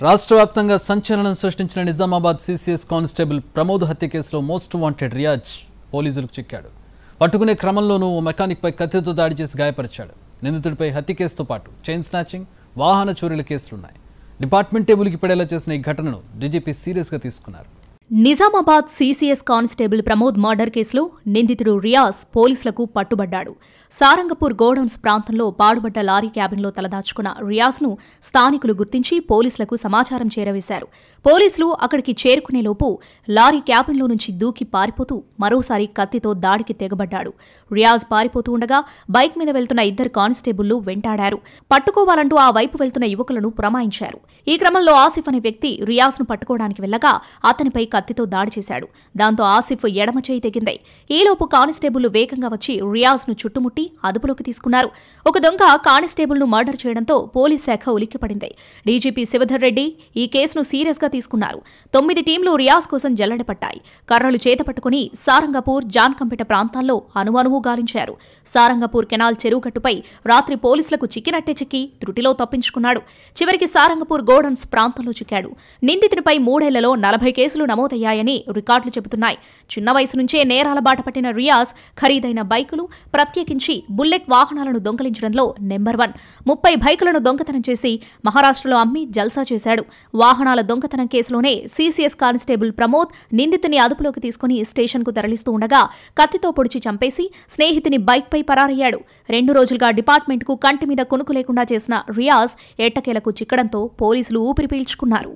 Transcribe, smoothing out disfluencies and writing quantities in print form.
రాష్ట్ర వ్యాప్తంగా సంచలనం సృష్టించిన నిజామాబాద్ సిసిఎస్ కానిస్టేబుల్ ప్రమోద్ హత్య కేసులో మోస్ట్ వాంటెడ్ రియాజ్ పోలీసులకు చిక్కాడు. పట్టుకునే క్రమంలోనూ ఓ మెకానిక్పై కత్తితో దాడి చేసి గాయపరిచాడు. నిందితుడిపై హత్య కేసుతో పాటు చైన్ స్నాచింగ్, వాహన చోరీల కేసులున్నాయి. డిపార్ట్మెంటే ఉలికిపడేలా చేసిన ఈ ఘటనను డీజీపీ సీరియస్గా తీసుకున్నారు. Nizamabad CCS constable Pramod murder కేసులో నిందితుడు రియాజ్ పోలీసులకు పట్టుబడ్డాడు. సారంగపూర్ గోడౌన్స్ ప్రాంతంలో పాడుబడ్డ లారీ క్యాబిన్లో తలదాచుకున్న రియాజ్ను స్థానికులు గుర్తించి పోలీసులకు సమాచారం చేరవేశారు. పోలీసులు అక్కడికి చేరుకునేలోపు లారీ క్యాబిన్లో నుంచి దూకి పారిపోతూ మరోసారి కత్తితో దాడికి తెగబడ్డాడు. రియాజ్ పారిపోతూ ఉండగా బైక్ మీద వెళ్తున్న ఇద్దరు కానిస్టేబుళ్లు వెంటాడారు. పట్టుకోవాలంటూ ఆ వైపు వెళ్తున్న యువకులను పురమాయించారు. ఈ క్రమంలో ఆసిఫ్ అనే వ్యక్తి రియాజ్ను పట్టుకోవడానికి వెళ్లగా అతనిపై కత్తితో దాడి చేశాడు. దాంతో ఆసిఫ్ ఎడమ చేయి తెగింది. ఈలోపు కానిస్టేబుళ్లు వేగంగా వచ్చి రియాజ్ను చుట్టుముట్టి అదుపులోకి తీసుకున్నారు. ఒక దొంగ కానిస్టేబుల్ను మర్డర్ చేయడంతో పోలీస్ శాఖ ఉలిక్కిపడింది. డీజీపీ శివధర్ రెడ్డి ఈ కేసును సీరియస్గా తీసుకున్నారు. 9 టీంలు రియాజ్ కోసం జల్లెడపట్టాయి. కర్రలు చేతపట్టుకుని సారంగపూర్, జాన్కంపేట ప్రాంతాల్లో అణువణువు గాలించారు. సారంగపూర్ కెనాల్ చెరువుగట్టుపై రాత్రి పోలీసులకు చిక్కినట్టే చిక్కి త్రుటిలో తప్పించుకున్నాడు. చివరికి సారంగపూర్ గోడౌన్స్ ప్రాంతంలో చిక్కాడు. నిందితునిపై 3 ఏళ్లలో 40 కేసులు నమోదయ్యాయని రికార్డులు చెబుతున్నాయి. చిన్న వయసు నుంచే నేరాల బాట పట్టిన రియాజ్ ఖరీదైన బైకులు, ప్రత్యేకించి బుల్లెట్ వాహనాలను దొంగలించడంలో నెంబర్ 1. 30 బైకులను దొంగతనం చేసి మహారాష్ట్రలో అమ్మి జల్సా చేశాడు. వాహనాల దొంగతనం కేసులోనే సిసిఎస్ కానిస్టేబుల్ ప్రమోద్ నిందితుని అదుపులోకి తీసుకుని స్టేషన్కు తరలిస్తూ ఉండగా కత్తితో పొడిచి చంపేసి స్నేహితుని బైక్పై పరారయ్యాడు. 2 రోజులుగా డిపార్ట్మెంట్కు కంటి మీద కునుకు లేకుండా చేసిన రియాజ్ ఎట్టకేలకు చిక్కడంతో పోలీసులు ఊపిరి పీల్చుకున్నారు.